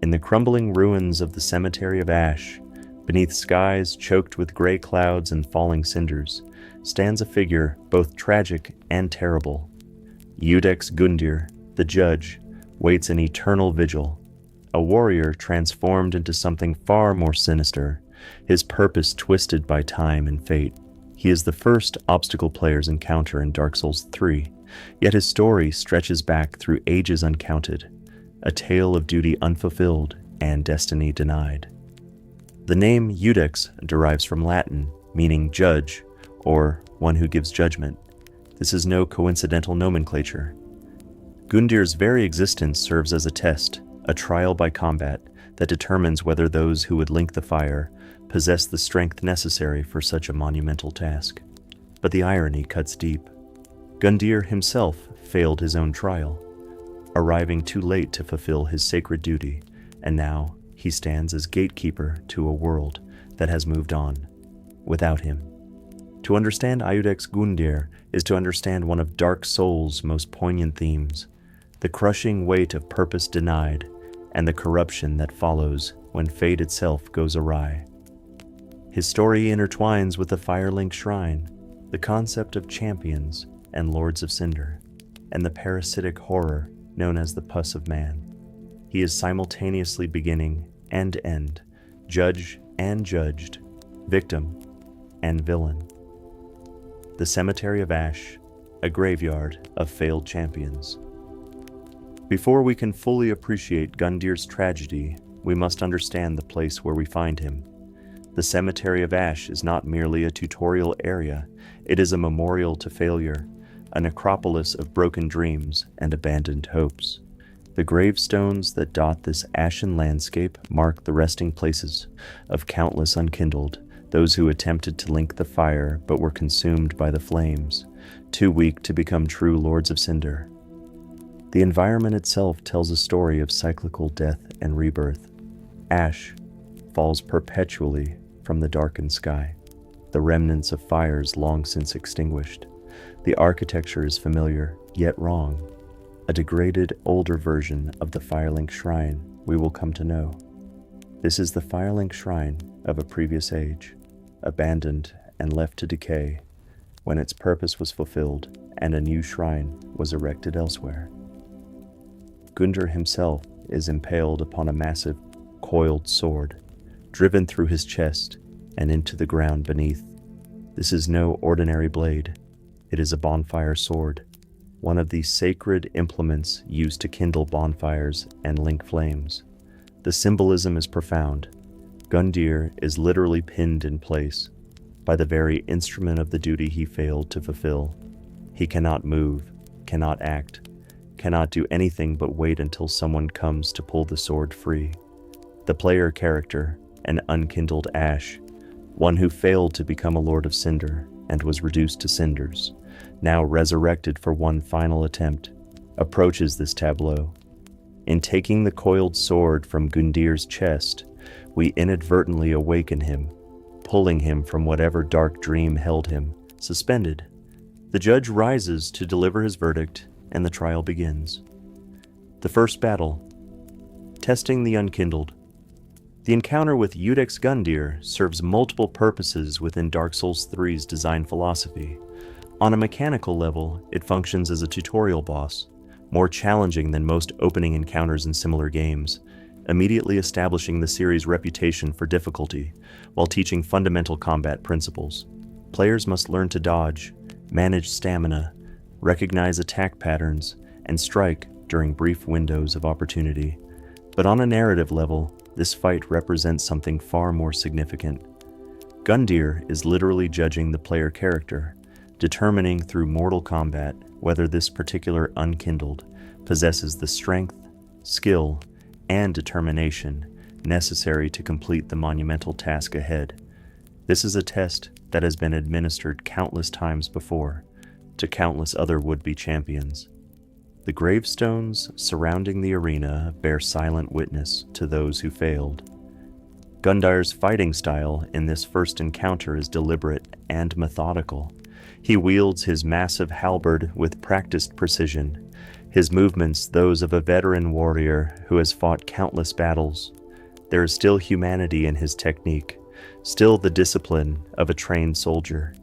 In the crumbling ruins of the cemetery of ash, beneath skies choked with gray clouds and falling cinders, stands a figure both tragic and terrible. Iudex Gundyr, the judge, waits an eternal vigil, a warrior transformed into something far more sinister, his purpose twisted by time and fate. He is the first obstacle players encounter in Dark Souls 3, yet his story stretches back through ages uncounted, a tale of duty unfulfilled and destiny denied. The name Iudex derives from Latin, meaning judge, or one who gives judgment. This is no coincidental nomenclature. Gundyr's very existence serves as a test, a trial by combat, that determines whether those who would link the fire possess the strength necessary for such a monumental task. But the irony cuts deep. Gundyr himself failed his own trial, arriving too late to fulfill his sacred duty, and now he stands as gatekeeper to a world that has moved on without him. To understand Iudex Gundyr is to understand one of Dark Souls' most poignant themes, the crushing weight of purpose denied and the corruption that follows when fate itself goes awry. His story intertwines with the Firelink Shrine, the concept of champions and lords of cinder, and the parasitic horror known as the pus of man. He is simultaneously beginning and end, judge and judged, victim and villain. The Cemetery of Ash, a graveyard of failed champions. Before we can fully appreciate Gundyr's tragedy, we must understand the place where we find him. The Cemetery of Ash is not merely a tutorial area, it is a memorial to failure, a necropolis of broken dreams and abandoned hopes. The gravestones that dot this ashen landscape mark the resting places of countless unkindled, those who attempted to link the fire but were consumed by the flames, too weak to become true lords of cinder. The environment itself tells a story of cyclical death and rebirth. Ash falls perpetually from the darkened sky, the remnants of fires long since extinguished. The architecture is familiar, yet wrong, a degraded older version of the Firelink Shrine we will come to know. This is the Firelink Shrine of a previous age, abandoned and left to decay when its purpose was fulfilled and a new shrine was erected elsewhere. Gundyr himself is impaled upon a massive, coiled sword, driven through his chest and into the ground beneath. This is no ordinary blade. It is a bonfire sword, one of the sacred implements used to kindle bonfires and link flames. The symbolism is profound. Gundyr is literally pinned in place by the very instrument of the duty he failed to fulfill. He cannot move, cannot act, cannot do anything but wait until someone comes to pull the sword free. The player character, an unkindled ash, one who failed to become a Lord of Cinder and was reduced to cinders, now resurrected for one final attempt, approaches this tableau. In taking the coiled sword from Gundyr's chest, we inadvertently awaken him, pulling him from whatever dark dream held him, suspended. The judge rises to deliver his verdict, and the trial begins. The first battle, testing the unkindled. The encounter with Iudex Gundyr serves multiple purposes within Dark Souls 3's design philosophy. On a mechanical level, it functions as a tutorial boss, more challenging than most opening encounters in similar games, immediately establishing the series' reputation for difficulty, while teaching fundamental combat principles. Players must learn to dodge, manage stamina, recognize attack patterns, and strike during brief windows of opportunity. But on a narrative level, this fight represents something far more significant. Gundyr is literally judging the player character, determining through mortal combat whether this particular unkindled possesses the strength, skill, and determination necessary to complete the monumental task ahead. This is a test that has been administered countless times before to countless other would-be champions. The gravestones surrounding the arena bear silent witness to those who failed. Gundyr's fighting style in this first encounter is deliberate and methodical. He wields his massive halberd with practiced precision, his movements those of a veteran warrior who has fought countless battles. There is still humanity in his technique, still the discipline of a trained soldier.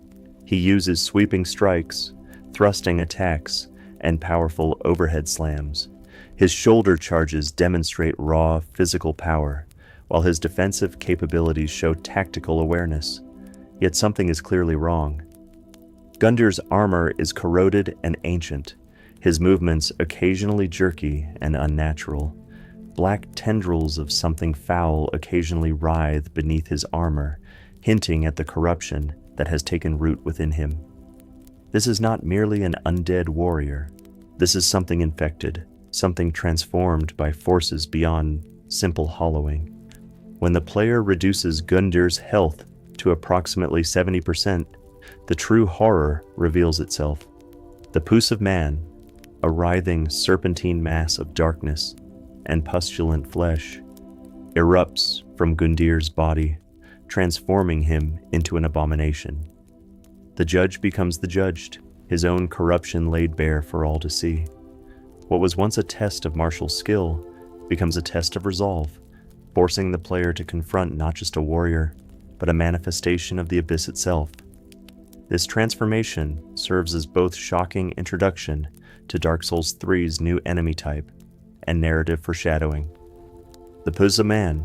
He uses sweeping strikes, thrusting attacks, and powerful overhead slams. His shoulder charges demonstrate raw physical power, while his defensive capabilities show tactical awareness. Yet something is clearly wrong. Gundyr's armor is corroded and ancient, his movements occasionally jerky and unnatural. Black tendrils of something foul occasionally writhe beneath his armor, hinting at the corruption that has taken root within him. This is not merely an undead warrior. This is something infected, something transformed by forces beyond simple hollowing. When the player reduces Gundyr's health to approximately 70%, the true horror reveals itself. The Puss of Man, a writhing serpentine mass of darkness and pustulant flesh, erupts from Gundyr's body, transforming him into an abomination. The judge becomes the judged, his own corruption laid bare for all to see. What was once a test of martial skill becomes a test of resolve, forcing the player to confront not just a warrior, but a manifestation of the abyss itself. This transformation serves as both shocking introduction to Dark Souls 3's new enemy type and narrative foreshadowing. The Puss of Man,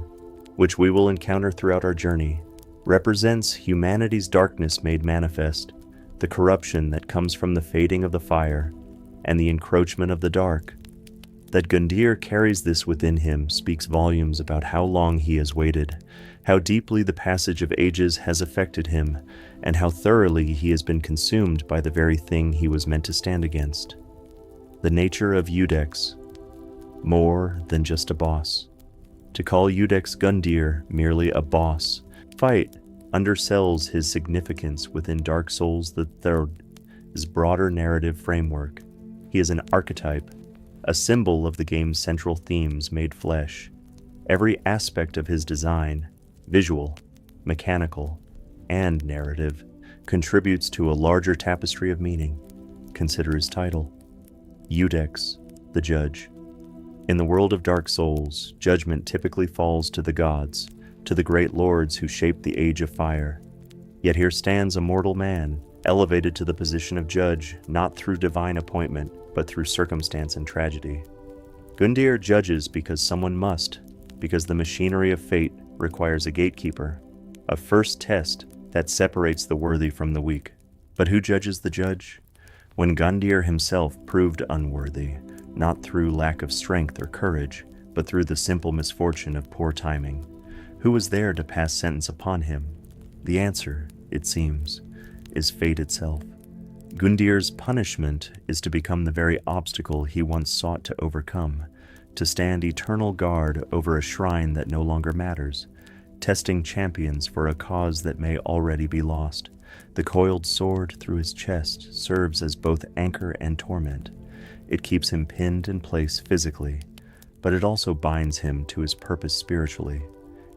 which we will encounter throughout our journey, represents humanity's darkness made manifest, the corruption that comes from the fading of the fire and the encroachment of the dark. That Gundyr carries this within him speaks volumes about how long he has waited, how deeply the passage of ages has affected him, and how thoroughly he has been consumed by the very thing he was meant to stand against. The nature of Iudex, more than just a boss. To call Iudex Gundyr merely a boss fight undersells his significance within Dark Souls his broader narrative framework. He is an archetype, a symbol of the game's central themes made flesh. Every aspect of his design, visual, mechanical, and narrative, contributes to a larger tapestry of meaning. Consider his title, Iudex, the Judge. In the world of Dark Souls, judgment typically falls to the gods, to the great lords who shaped the Age of Fire. Yet here stands a mortal man, elevated to the position of judge not through divine appointment, but through circumstance and tragedy. Gundyr judges because someone must, because the machinery of fate requires a gatekeeper, a first test that separates the worthy from the weak. But who judges the judge? When Gundyr himself proved unworthy, not through lack of strength or courage, but through the simple misfortune of poor timing, who was there to pass sentence upon him? The answer, it seems, is fate itself. Gundyr's punishment is to become the very obstacle he once sought to overcome, to stand eternal guard over a shrine that no longer matters, testing champions for a cause that may already be lost. The coiled sword through his chest serves as both anchor and torment. It keeps him pinned in place physically, but it also binds him to his purpose spiritually.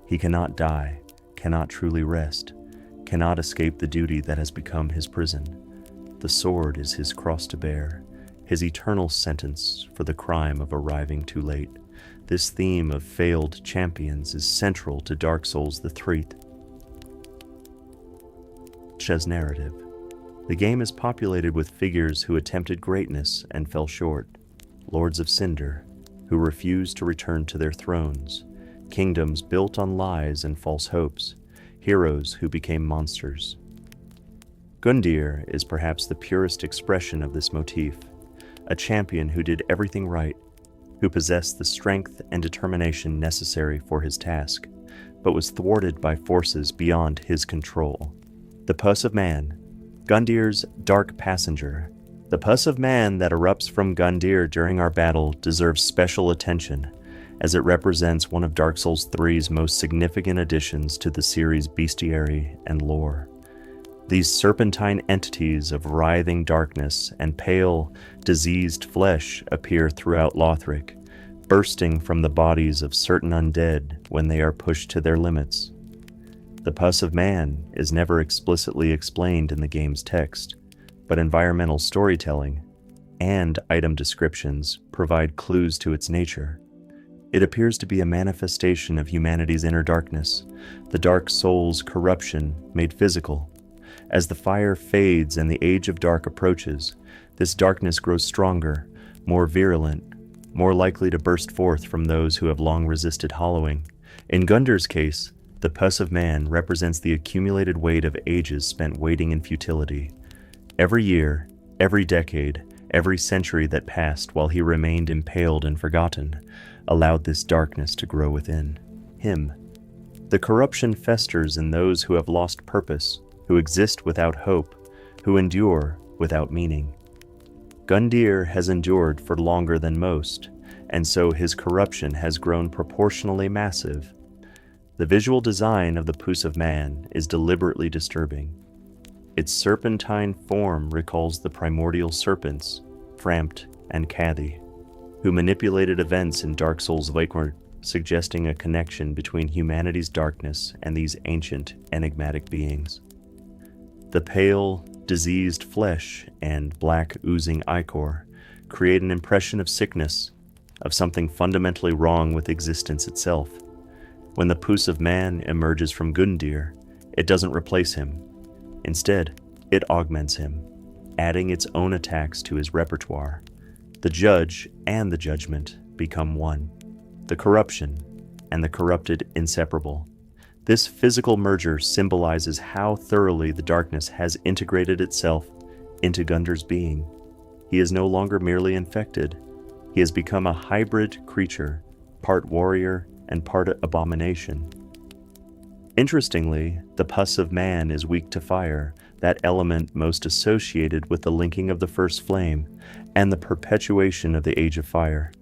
He cannot die, cannot truly rest, cannot escape the duty that has become his prison. The sword is his cross to bear, his eternal sentence for the crime of arriving too late. This theme of failed champions is central to Dark Souls the Threat as narrative. The game is populated with figures who attempted greatness and fell short, lords of Cinder, who refused to return to their thrones, kingdoms built on lies and false hopes, heroes who became monsters. Gundyr is perhaps the purest expression of this motif, a champion who did everything right, who possessed the strength and determination necessary for his task, but was thwarted by forces beyond his control. The Puss of Man, Gundyr's dark passenger. The Puss of Man that erupts from Gundyr during our battle deserves special attention, as it represents one of Dark Souls 3's most significant additions to the series' bestiary and lore. These serpentine entities of writhing darkness and pale, diseased flesh appear throughout Lothric, bursting from the bodies of certain undead when they are pushed to their limits. The Puss of Man is never explicitly explained in the game's text, but environmental storytelling, and item descriptions provide clues to its nature. It appears to be a manifestation of humanity's inner darkness, the dark soul's corruption made physical. As the fire fades and the age of dark approaches, this darkness grows stronger, more virulent, more likely to burst forth from those who have long resisted hollowing. In Gundyr's case, the pus of man represents the accumulated weight of ages spent waiting in futility. Every year, every decade, every century that passed while he remained impaled and forgotten, allowed this darkness to grow within him. The corruption festers in those who have lost purpose, who exist without hope, who endure without meaning. Gundyr has endured for longer than most, and so his corruption has grown proportionally massive. The visual design of the pus of man is deliberately disturbing. Its serpentine form recalls the primordial serpents, Frampt and Cathy, who manipulated events in Dark Souls Lakeward, suggesting a connection between humanity's darkness and these ancient, enigmatic beings. The pale, diseased flesh and black, oozing ichor create an impression of sickness, of something fundamentally wrong with existence itself. When the pus of man emerges from Gundyr, it doesn't replace him. Instead, it augments him, adding its own attacks to his repertoire. The judge and the judgment become one, the corruption and the corrupted inseparable. This physical merger symbolizes how thoroughly the darkness has integrated itself into Gundyr's being. He is no longer merely infected. He has become a hybrid creature, part warrior and part abomination. Interestingly, the pus of man is weak to fire, that element most associated with the linking of the first flame and the perpetuation of the Age of Fire.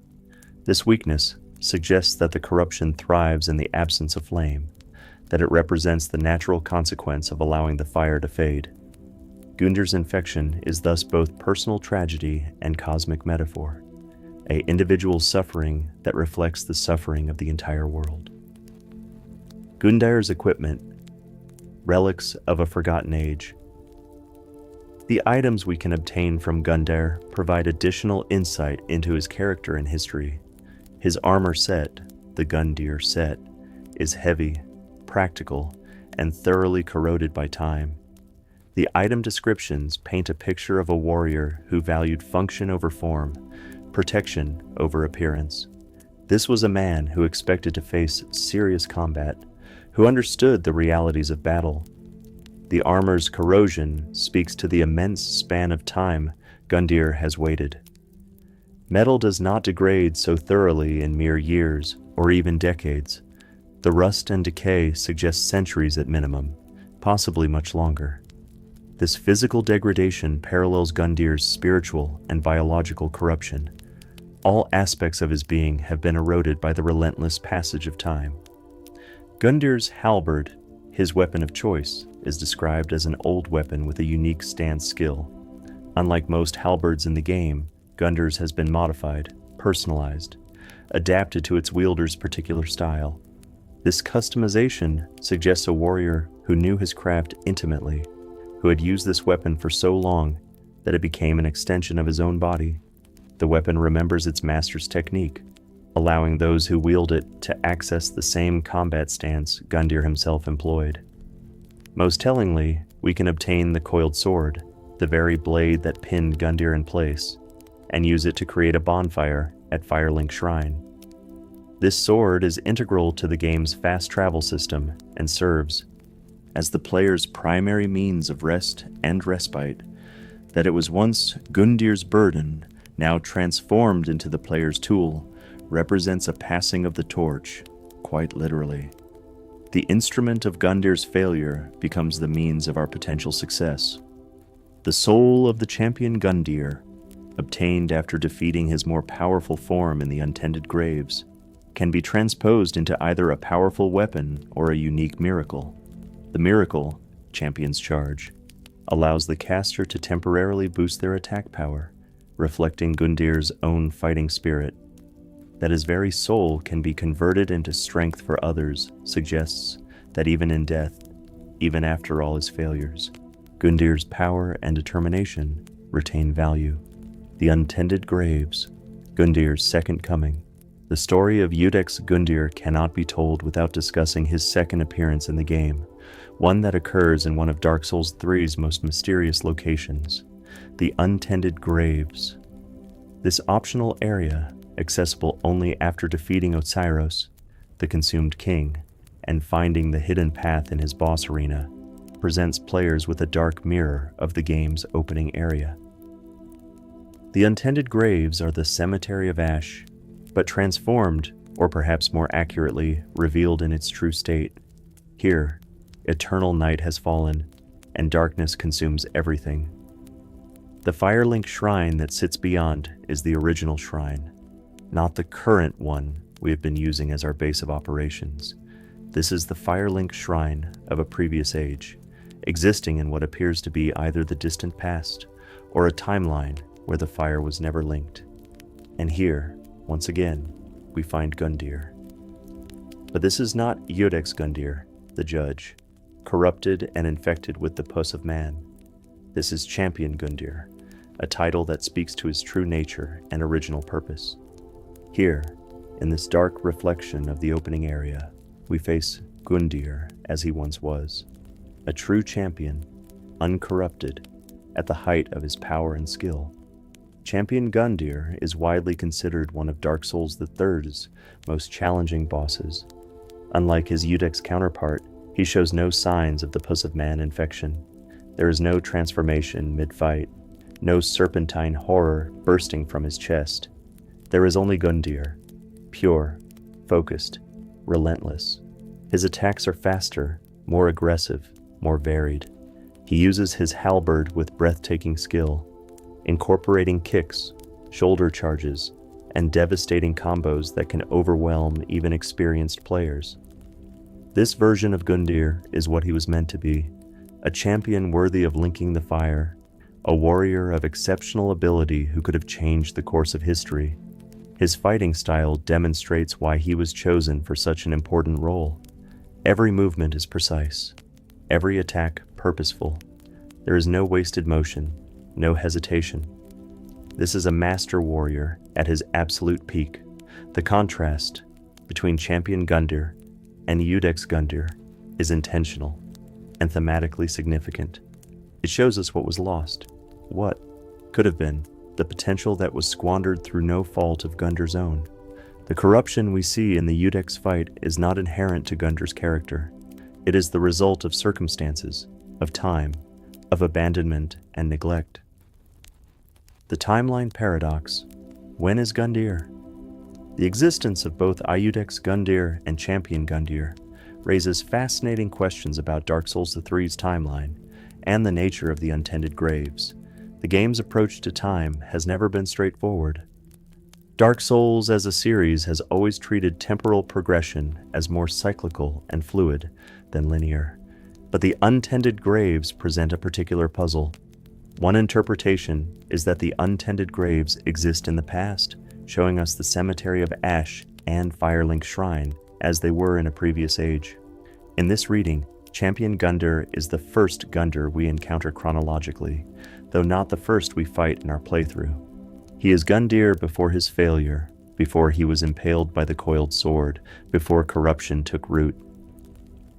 This weakness suggests that the corruption thrives in the absence of flame, that it represents the natural consequence of allowing the fire to fade. Gundyr's infection is thus both personal tragedy and cosmic metaphor, an individual suffering that reflects the suffering of the entire world. Gundyr's equipment, relics of a forgotten age. The items we can obtain from Gundyr provide additional insight into his character and history. His armor set, the Gundyr set, is heavy, practical, and thoroughly corroded by time. The item descriptions paint a picture of a warrior who valued function over form, protection over appearance. This was a man who expected to face serious combat, who understood the realities of battle. The armor's corrosion speaks to the immense span of time Gundyr has waited. Metal does not degrade so thoroughly in mere years or even decades. The rust and decay suggest centuries at minimum, possibly much longer. This physical degradation parallels Gundyr's spiritual and biological corruption. All aspects of his being have been eroded by the relentless passage of time. Gundyr's halberd, his weapon of choice, is described as an old weapon with a unique stance skill. Unlike most halberds in the game, Gundyr's has been modified, personalized, adapted to its wielder's particular style. This customization suggests a warrior who knew his craft intimately, who had used this weapon for so long that it became an extension of his own body. The weapon remembers its master's technique, allowing those who wield it to access the same combat stance Gundyr himself employed. Most tellingly, we can obtain the coiled sword, the very blade that pinned Gundyr in place, and use it to create a bonfire at Firelink Shrine. This sword is integral to the game's fast travel system and serves as the player's primary means of rest and respite. That it was once Gundyr's burden, now transformed into the player's tool, represents a passing of the torch, quite literally. The instrument of Gundyr's failure becomes the means of our potential success. The soul of the champion Gundyr, obtained after defeating his more powerful form in the untended graves, can be transposed into either a powerful weapon or a unique miracle. The miracle, Champion's Charge, allows the caster to temporarily boost their attack power, reflecting Gundyr's own fighting spirit. That his very soul can be converted into strength for others suggests that even in death, even after all his failures, Gundyr's power and determination retain value. The Untended Graves, Gundyr's Second Coming. The story of Iudex Gundyr cannot be told without discussing his second appearance in the game, one that occurs in one of Dark Souls 3's most mysterious locations, the Untended Graves. This optional area, accessible only after defeating Osiris, the Consumed King, and finding the hidden path in his boss arena, presents players with a dark mirror of the game's opening area. The Untended Graves are the Cemetery of Ash, but transformed, or perhaps more accurately, revealed in its true state. Here, eternal night has fallen, and darkness consumes everything. The Firelink Shrine that sits beyond is the original shrine, not the current one we have been using as our base of operations. This is the Firelink Shrine of a previous age, existing in what appears to be either the distant past or a timeline where the fire was never linked. And here, once again, we find Gundyr. But this is not Iudex Gundyr, the judge, corrupted and infected with the pus of man. This is Champion Gundyr, a title that speaks to his true nature and original purpose. Here, in this dark reflection of the opening area, we face Gundyr as he once was, a true champion, uncorrupted, at the height of his power and skill. Champion Gundyr is widely considered one of Dark Souls III's most challenging bosses. Unlike his Iudex counterpart, he shows no signs of the Pus of Man infection. There is no transformation mid-fight, no serpentine horror bursting from his chest. There is only Gundyr, pure, focused, relentless. His attacks are faster, more aggressive, more varied. He uses his halberd with breathtaking skill, incorporating kicks, shoulder charges, and devastating combos that can overwhelm even experienced players. This version of Gundyr is what he was meant to be, a champion worthy of linking the fire, a warrior of exceptional ability who could have changed the course of history. His fighting style demonstrates why he was chosen for such an important role. Every movement is precise, every attack purposeful. There is no wasted motion, no hesitation. This is a master warrior at his absolute peak. The contrast between Champion Gundyr and Iudex Gundyr is intentional and thematically significant. It shows us what was lost, what could have been, the potential that was squandered through no fault of Gundyr's own. The corruption we see in the Iudex fight is not inherent to Gundyr's character. It is the result of circumstances, of time, of abandonment and neglect. The timeline paradox. When is Gundyr? The existence of both Iudex Gundyr and Champion Gundyr raises fascinating questions about Dark Souls III's timeline and the nature of the Untended Graves. The game's approach to time has never been straightforward. Dark Souls as a series has always treated temporal progression as more cyclical and fluid than linear. But the Untended Graves present a particular puzzle. One interpretation is that the Untended Graves exist in the past, showing us the Cemetery of Ash and Firelink Shrine as they were in a previous age. In this reading, Champion Gundyr is the first Gundyr we encounter chronologically, though not the first we fight in our playthrough. He is Gundyr before his failure, before he was impaled by the coiled sword, before corruption took root.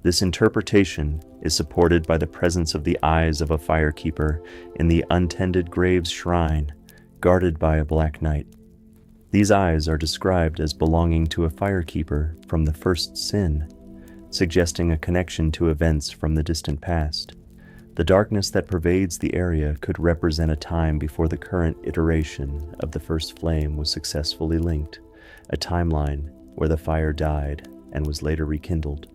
This interpretation is supported by the presence of the eyes of a firekeeper in the Untended Graves Shrine, guarded by a Black Knight. These eyes are described as belonging to a firekeeper from the first sin, suggesting a connection to events from the distant past. The darkness that pervades the area could represent a time before the current iteration of the first flame was successfully linked, a timeline where the fire died and was later rekindled.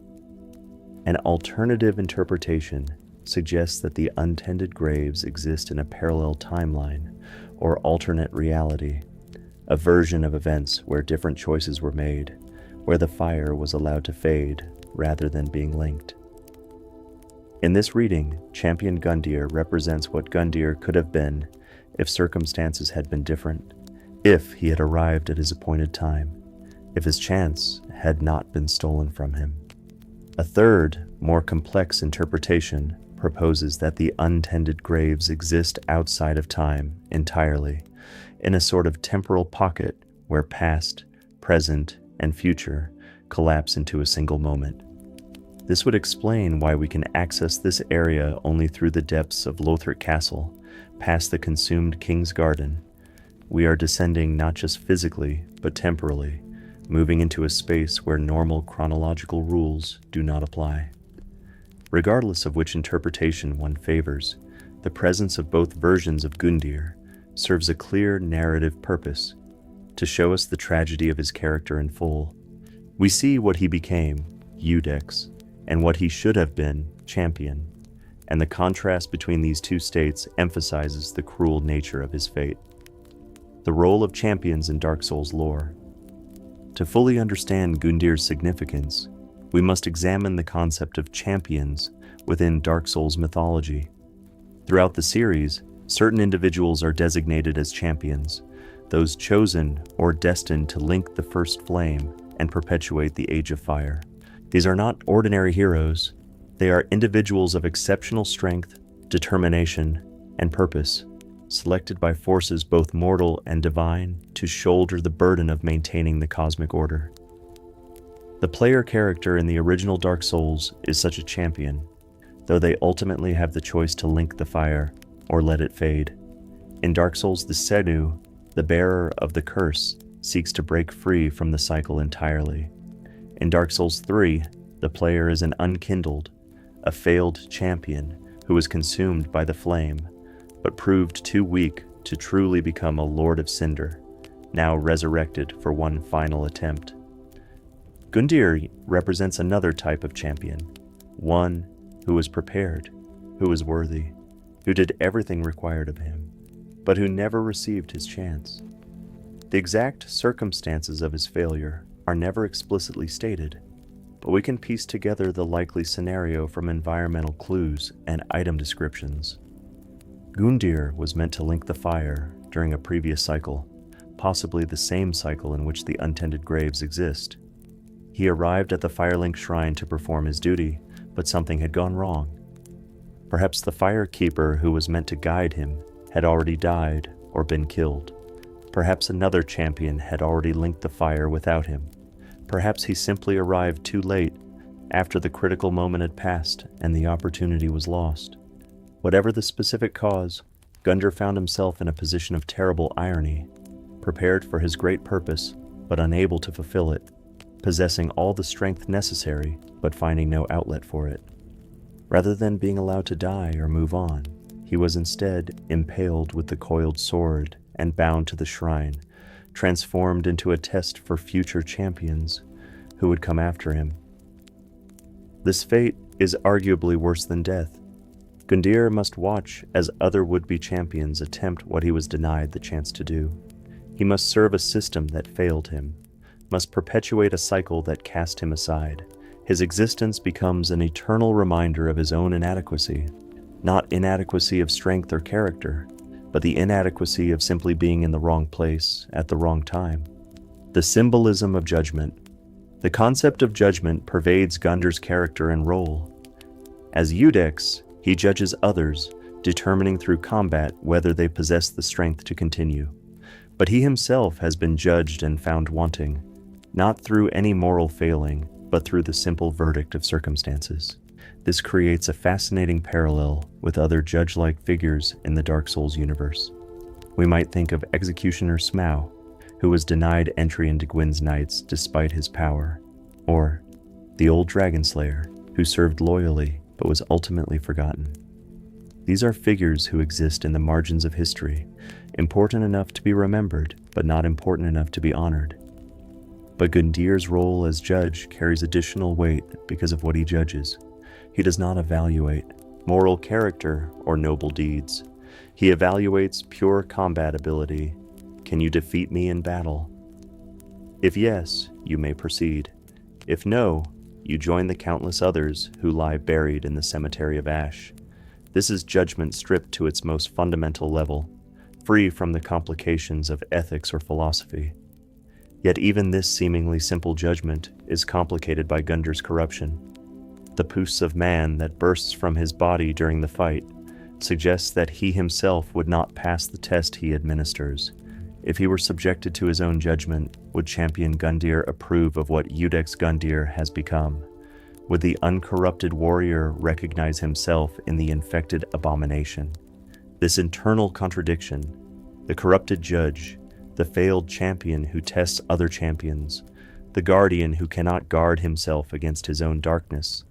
An alternative interpretation suggests that the Untended Graves exist in a parallel timeline or alternate reality, a version of events where different choices were made, where the fire was allowed to fade rather than being linked. In this reading, Champion Gundyr represents what Gundyr could have been if circumstances had been different, if he had arrived at his appointed time, if his chance had not been stolen from him. A third, more complex interpretation proposes that the Untended Graves exist outside of time entirely, in a sort of temporal pocket where past, present, and future collapse into a single moment. This would explain why we can access this area only through the depths of Lothric Castle, past the consumed King's Garden. We are descending not just physically, but temporally, moving into a space where normal chronological rules do not apply. Regardless of which interpretation one favors, the presence of both versions of Gundyr serves a clear narrative purpose, to show us the tragedy of his character in full. We see what he became, Iudex, and what he should have been, Champion, and the contrast between these two states emphasizes the cruel nature of his fate. The role of champions in Dark Souls lore. To fully understand Gundyr's significance, we must examine the concept of champions within Dark Souls mythology. Throughout the series, certain individuals are designated as champions, those chosen or destined to link the first flame and perpetuate the Age of Fire. These are not ordinary heroes. They are individuals of exceptional strength, determination, and purpose, selected by forces both mortal and divine to shoulder the burden of maintaining the cosmic order. The player character in the original Dark Souls is such a champion, though they ultimately have the choice to link the fire or let it fade. In Dark Souls, the Senu, the bearer of the curse, seeks to break free from the cycle entirely. In Dark Souls 3, the player is an unkindled, a failed champion who was consumed by the flame, but proved too weak to truly become a Lord of Cinder, now resurrected for one final attempt. Gundyr represents another type of champion, one who was prepared, who was worthy, who did everything required of him, but who never received his chance. The exact circumstances of his failure are never explicitly stated, but we can piece together the likely scenario from environmental clues and item descriptions. Gundyr was meant to link the fire during a previous cycle, possibly the same cycle in which the untended graves exist. He arrived at the Firelink Shrine to perform his duty, but something had gone wrong. Perhaps the Firekeeper who was meant to guide him had already died or been killed. Perhaps another champion had already linked the fire without him. Perhaps he simply arrived too late, after the critical moment had passed and the opportunity was lost. Whatever the specific cause, Gundyr found himself in a position of terrible irony, prepared for his great purpose, but unable to fulfill it, possessing all the strength necessary, but finding no outlet for it. Rather than being allowed to die or move on, he was instead impaled with the coiled sword and bound to the shrine, transformed into a test for future champions who would come after him. This fate is arguably worse than death. Gundyr must watch as other would-be champions attempt what he was denied the chance to do. He must serve a system that failed him, must perpetuate a cycle that cast him aside. His existence becomes an eternal reminder of his own inadequacy, not inadequacy of strength or character, but the inadequacy of simply being in the wrong place at the wrong time. The symbolism of judgment. The concept of judgment pervades Gundyr's character and role. As Iudex, he judges others, determining through combat whether they possess the strength to continue. But he himself has been judged and found wanting, not through any moral failing, but through the simple verdict of circumstances. This creates a fascinating parallel with other judge-like figures in the Dark Souls universe. We might think of Executioner Smough, who was denied entry into Gwyn's Knights despite his power, or the old Dragon Slayer, who served loyally but was ultimately forgotten. These are figures who exist in the margins of history, important enough to be remembered, but not important enough to be honored. But Gundyr's role as judge carries additional weight because of what he judges. He does not evaluate moral character or noble deeds. He evaluates pure combat ability. Can you defeat me in battle? If yes, you may proceed. If no, you join the countless others who lie buried in the cemetery of ash. This is judgment stripped to its most fundamental level, free from the complications of ethics or philosophy. Yet even this seemingly simple judgment is complicated by Gundyr's corruption. The pus of man that bursts from his body during the fight, suggests that he himself would not pass the test he administers. If he were subjected to his own judgment, would Champion Gundyr approve of what Iudex Gundyr has become? Would the uncorrupted warrior recognize himself in the infected abomination? This internal contradiction, the corrupted judge, the failed champion who tests other champions, the guardian who cannot guard himself against his own darkness,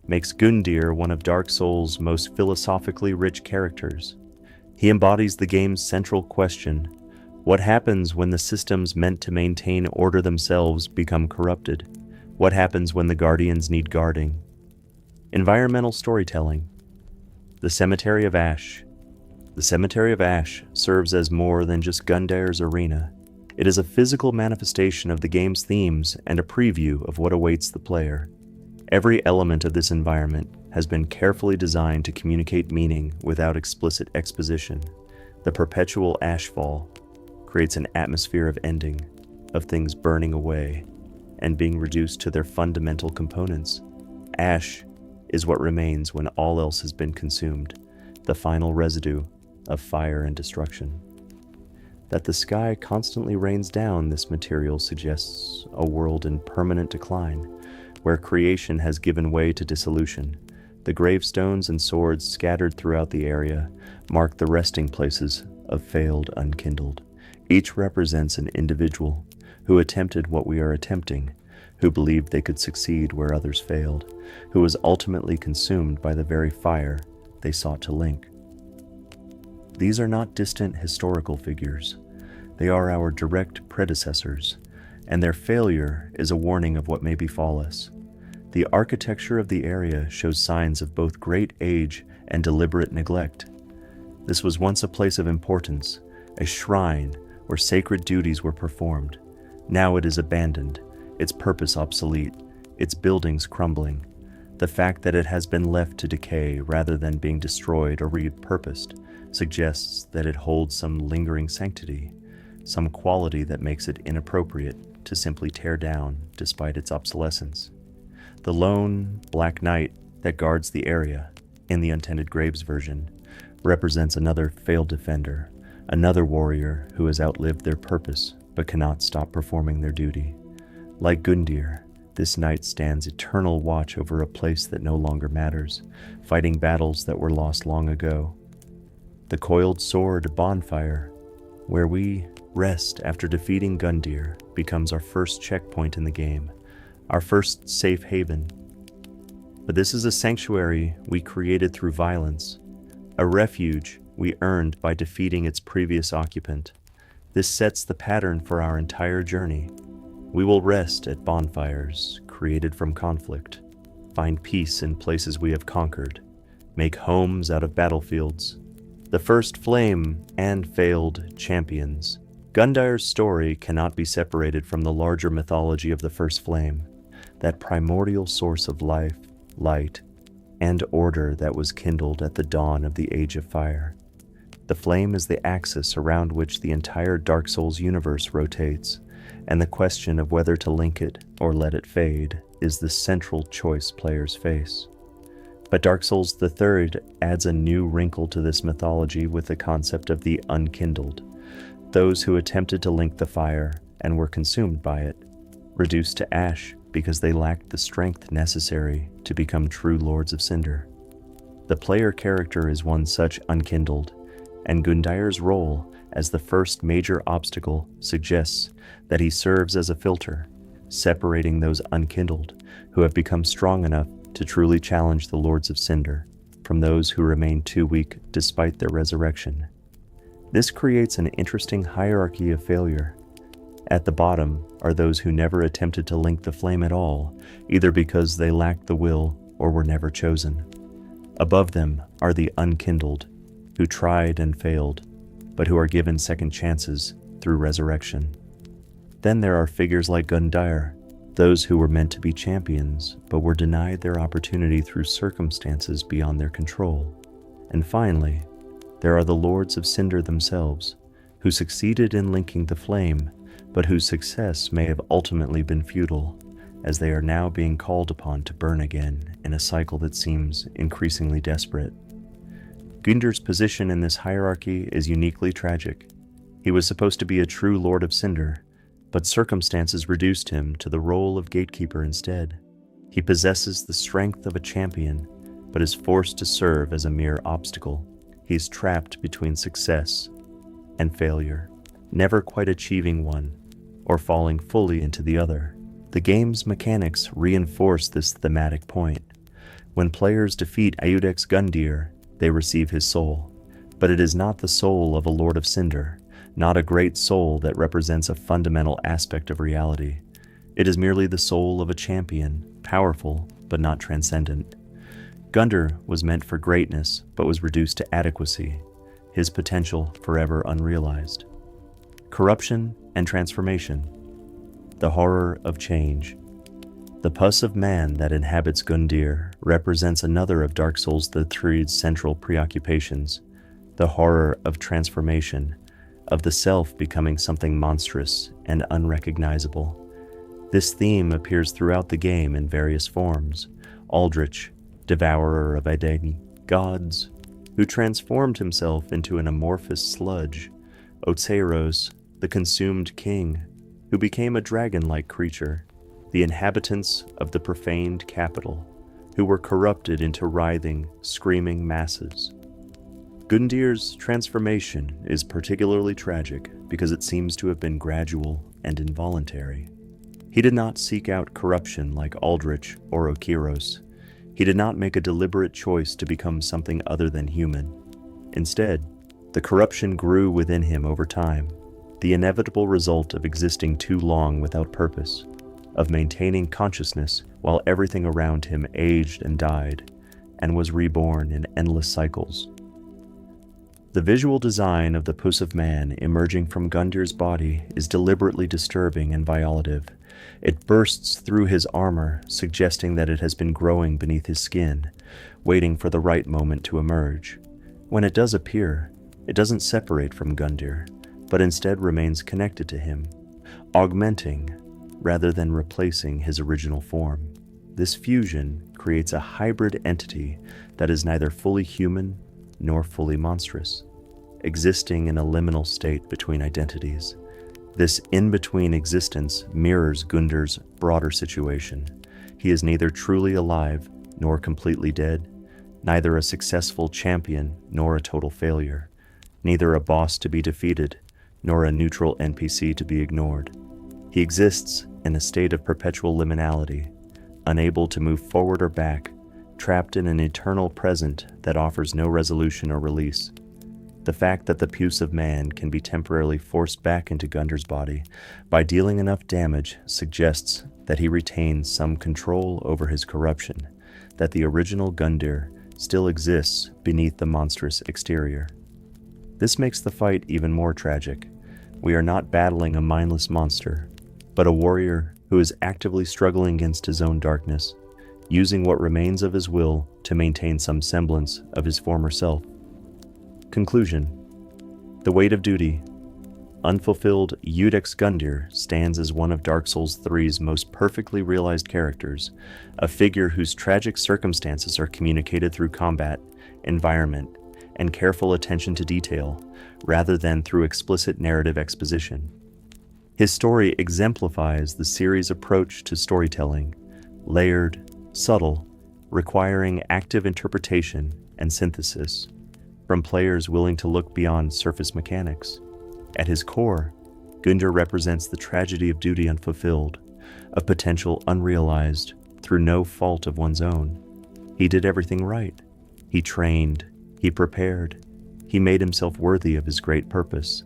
makes Gundyr one of Dark Souls' most philosophically rich characters. He embodies the game's central question: what happens when the systems meant to maintain order themselves become corrupted? What happens when the guardians need guarding? Environmental storytelling. The Cemetery of Ash. The Cemetery of Ash serves as more than just Gundyr's arena. It is a physical manifestation of the game's themes and a preview of what awaits the player. Every element of this environment has been carefully designed to communicate meaning without explicit exposition. The perpetual ashfall creates an atmosphere of ending, of things burning away and being reduced to their fundamental components. Ash is what remains when all else has been consumed, the final residue of fire and destruction. That the sky constantly rains down this material suggests a world in permanent decline, where creation has given way to dissolution. The gravestones and swords scattered throughout the area mark the resting places of failed unkindled. Each represents an individual who attempted what we are attempting, who believed they could succeed where others failed, who was ultimately consumed by the very fire they sought to link. These are not distant historical figures. They are our direct predecessors, and their failure is a warning of what may befall us. The architecture of the area shows signs of both great age and deliberate neglect. This was once a place of importance, a shrine where sacred duties were performed. Now it is abandoned, its purpose obsolete, its buildings crumbling. The fact that it has been left to decay rather than being destroyed or repurposed suggests that it holds some lingering sanctity, some quality that makes it inappropriate to simply tear down despite its obsolescence. The lone, black knight that guards the area, in the Untended Graves version, represents another failed defender, another warrior who has outlived their purpose but cannot stop performing their duty. Like Gundyr, this knight stands eternal watch over a place that no longer matters, fighting battles that were lost long ago. The Coiled Sword Bonfire, where we rest after defeating Gundyr, becomes our first checkpoint in the game, our first safe haven. But this is a sanctuary we created through violence, a refuge we earned by defeating its previous occupant. This sets the pattern for our entire journey. We will rest at bonfires created from conflict, find peace in places we have conquered, make homes out of battlefields. The first flame and failed champions. Gundyr's story cannot be separated from the larger mythology of the first flame, that primordial source of life, light, and order that was kindled at the dawn of the Age of Fire. The flame is the axis around which the entire Dark Souls universe rotates, and the question of whether to link it or let it fade is the central choice players face. But Dark Souls III adds a new wrinkle to this mythology with the concept of the unkindled, those who attempted to link the fire and were consumed by it, reduced to ash because they lacked the strength necessary to become true Lords of Cinder. The player character is one such unkindled, and Gundyr's role as the first major obstacle suggests that he serves as a filter, separating those unkindled who have become strong enough to truly challenge the Lords of Cinder from those who remain too weak despite their resurrection. This creates an interesting hierarchy of failure. At the bottom are those who never attempted to link the flame at all, either because they lacked the will or were never chosen. Above them are the unkindled, who tried and failed, but who are given second chances through resurrection. Then there are figures like Gundyr, those who were meant to be champions, but were denied their opportunity through circumstances beyond their control. And finally, there are the Lords of Cinder themselves, who succeeded in linking the flame, but whose success may have ultimately been futile, as they are now being called upon to burn again in a cycle that seems increasingly desperate. Gundyr's position in this hierarchy is uniquely tragic. He was supposed to be a true Lord of Cinder, but circumstances reduced him to the role of gatekeeper instead. He possesses the strength of a champion, but is forced to serve as a mere obstacle. He's trapped between success and failure, never quite achieving one or falling fully into the other. The game's mechanics reinforce this thematic point. When players defeat Iudex Gundyr, they receive his soul, but it is not the soul of a Lord of Cinder, not a great soul that represents a fundamental aspect of reality. It is merely the soul of a champion, powerful but not transcendent. Gundyr was meant for greatness but was reduced to adequacy, his potential forever unrealized. Corruption and transformation. The horror of change. The pus of man that inhabits Gundyr represents another of Dark Souls III's central preoccupations, the horror of transformation, of the self becoming something monstrous and unrecognizable. This theme appears throughout the game in various forms. Aldrich, devourer of identity gods, who transformed himself into an amorphous sludge. Otseros, the consumed king, who became a dragon-like creature. The inhabitants of the profaned capital, who were corrupted into writhing, screaming masses. Gundyr's transformation is particularly tragic because it seems to have been gradual and involuntary. He did not seek out corruption like Aldrich or Okiros. He did not make a deliberate choice to become something other than human. Instead, the corruption grew within him over time, the inevitable result of existing too long without purpose, of maintaining consciousness while everything around him aged and died, and was reborn in endless cycles. The visual design of the pus of man emerging from Gundyr's body is deliberately disturbing and violative. It bursts through his armor, suggesting that it has been growing beneath his skin, waiting for the right moment to emerge. When it does appear, it doesn't separate from Gundyr, but instead remains connected to him, augmenting rather than replacing his original form. This fusion creates a hybrid entity that is neither fully human nor fully monstrous, existing in a liminal state between identities. This in-between existence mirrors Gundyr's broader situation. He is neither truly alive nor completely dead, neither a successful champion nor a total failure, neither a boss to be defeated nor a neutral NPC to be ignored. He exists in a state of perpetual liminality, unable to move forward or back, trapped in an eternal present that offers no resolution or release. The fact that the pus of man can be temporarily forced back into Gundyr's body by dealing enough damage suggests that he retains some control over his corruption, that the original Gundyr still exists beneath the monstrous exterior. This makes the fight even more tragic. We are not battling a mindless monster, but a warrior who is actively struggling against his own darkness, using what remains of his will to maintain some semblance of his former self. Conclusion. The weight of duty. Unfulfilled Iudex Gundyr stands as one of Dark Souls III's most perfectly realized characters, a figure whose tragic circumstances are communicated through combat, environment, and careful attention to detail, rather than through explicit narrative exposition. His story exemplifies the series' approach to storytelling, layered, subtle, requiring active interpretation and synthesis, from players willing to look beyond surface mechanics. At his core, Gundyr represents the tragedy of duty unfulfilled, of potential unrealized through no fault of one's own. He did everything right. He trained, he prepared, he made himself worthy of his great purpose.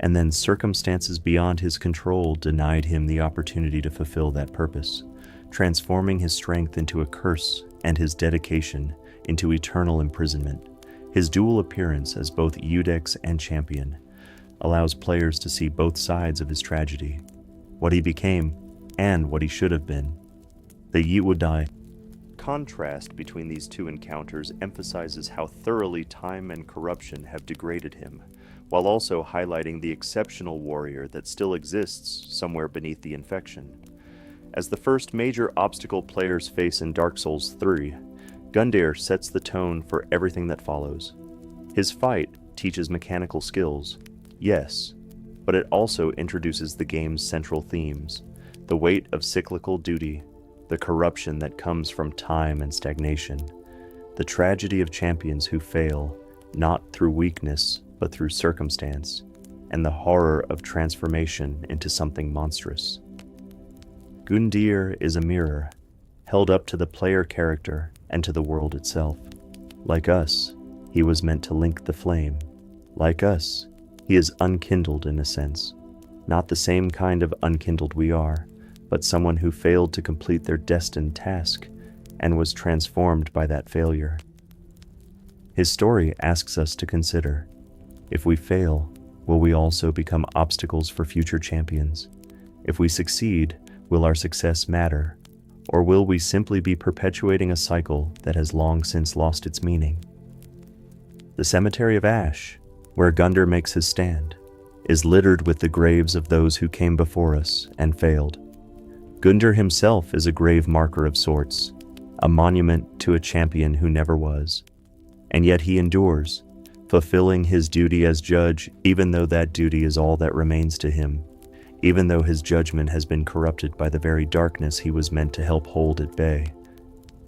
And then circumstances beyond his control denied him the opportunity to fulfill that purpose, transforming his strength into a curse and his dedication into eternal imprisonment. His dual appearance as both Iudex and champion allows players to see both sides of his tragedy, what he became and what he should have been. The Iudex contrast between these two encounters emphasizes how thoroughly time and corruption have degraded him, while also highlighting the exceptional warrior that still exists somewhere beneath the infection. As the first major obstacle players face in Dark Souls 3, Gundyr sets the tone for everything that follows. His fight teaches mechanical skills, yes, but it also introduces the game's central themes: the weight of cyclical duty, the corruption that comes from time and stagnation, the tragedy of champions who fail, not through weakness, but through circumstance, and the horror of transformation into something monstrous. Gundyr is a mirror, held up to the player character and to the world itself. Like us, he was meant to link the flame. Like us, he is unkindled in a sense. Not the same kind of unkindled we are, but someone who failed to complete their destined task and was transformed by that failure. His story asks us to consider, if we fail, will we also become obstacles for future champions? If we succeed, will our success matter? Or will we simply be perpetuating a cycle that has long since lost its meaning? The Cemetery of Ash, where Gundyr makes his stand, is littered with the graves of those who came before us and failed. Gundyr himself is a grave marker of sorts, a monument to a champion who never was. And yet he endures, fulfilling his duty as judge, even though that duty is all that remains to him, even though his judgment has been corrupted by the very darkness he was meant to help hold at bay.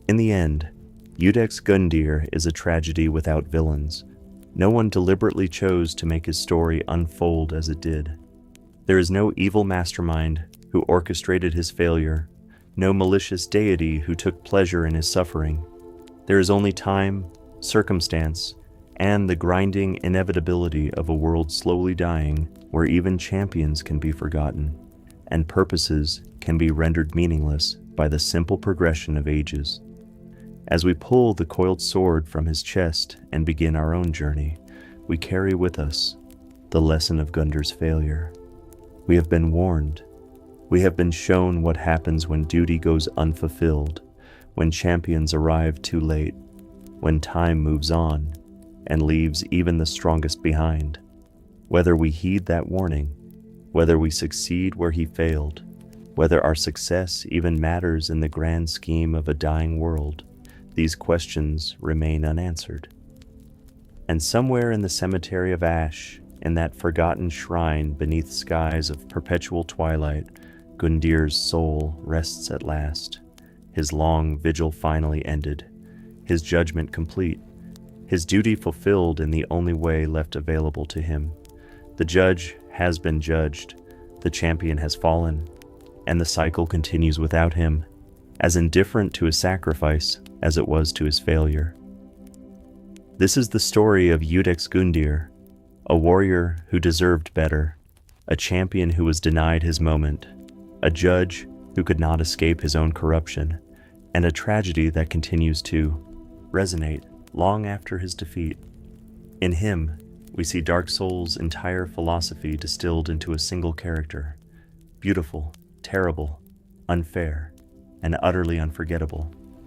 In the end, Iudex Gundyr is a tragedy without villains. No one deliberately chose to make his story unfold as it did. There is no evil mastermind who orchestrated his failure, no malicious deity who took pleasure in his suffering. There is only time, circumstance, and the grinding inevitability of a world slowly dying, where even champions can be forgotten, and purposes can be rendered meaningless by the simple progression of ages. As we pull the coiled sword from his chest and begin our own journey, we carry with us the lesson of Gundyr's failure. We have been warned. We have been shown what happens when duty goes unfulfilled, when champions arrive too late, when time moves on and leaves even the strongest behind. Whether we heed that warning, whether we succeed where he failed, whether our success even matters in the grand scheme of a dying world, these questions remain unanswered. And somewhere in the Cemetery of Ash, in that forgotten shrine beneath skies of perpetual twilight, Gundyr's soul rests at last, his long vigil finally ended, his judgment complete, his duty fulfilled in the only way left available to him. The judge has been judged, the champion has fallen, and the cycle continues without him, as indifferent to his sacrifice as it was to his failure. This is the story of Iudex Gundyr, a warrior who deserved better, a champion who was denied his moment, a judge who could not escape his own corruption, and a tragedy that continues to resonate long after his defeat. In him, we see Dark Souls' entire philosophy distilled into a single character, beautiful, terrible, unfair, and utterly unforgettable.